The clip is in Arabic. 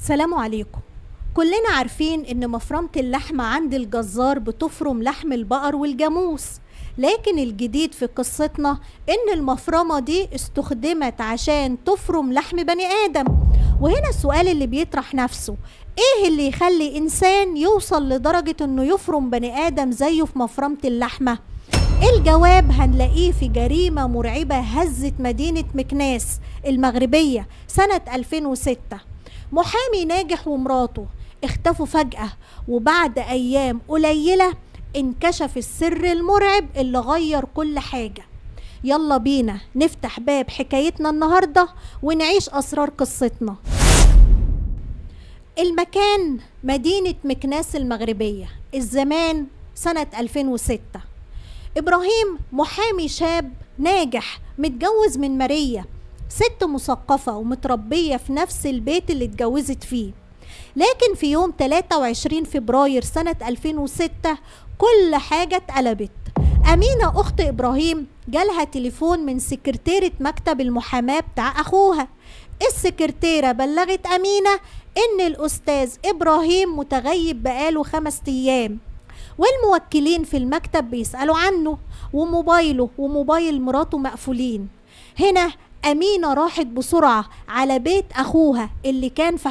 السلام عليكم. كلنا عارفين ان مفرمة اللحمة عند الجزار بتفرم لحم البقر والجاموس، لكن الجديد في قصتنا ان المفرمة دي استخدمت عشان تفرم لحم بني آدم. وهنا السؤال اللي بيطرح نفسه، ايه اللي يخلي انسان يوصل لدرجة انه يفرم بني آدم زيه في مفرمة اللحمة؟ الجواب هنلاقيه في جريمة مرعبة هزت مدينة مكناس المغربية سنة 2006. محامي ناجح ومراته اختفوا فجأة، وبعد أيام قليلة انكشف السر المرعب اللي غير كل حاجة. يلا بينا نفتح باب حكايتنا النهاردة ونعيش أسرار قصتنا. المكان مدينة مكناس المغربية، الزمان سنة 2006. إبراهيم محامي شاب ناجح متجوز من ماريا، ست مثقفة ومتربية في نفس البيت اللي اتجوزت فيه. لكن في يوم 23 فبراير سنة 2006 كل حاجة اتقلبت. أمينة أخت إبراهيم جالها تليفون من سكرتيرة مكتب المحاماة بتاع أخوها. السكرتيرة بلغت أمينة إن الأستاذ إبراهيم متغيب بقاله 5 أيام، والموكلين في المكتب بيسألوا عنه، وموبايله وموبايل مراته مقفولين. هنا أمينة راحت بسرعة على بيت أخوها اللي كان في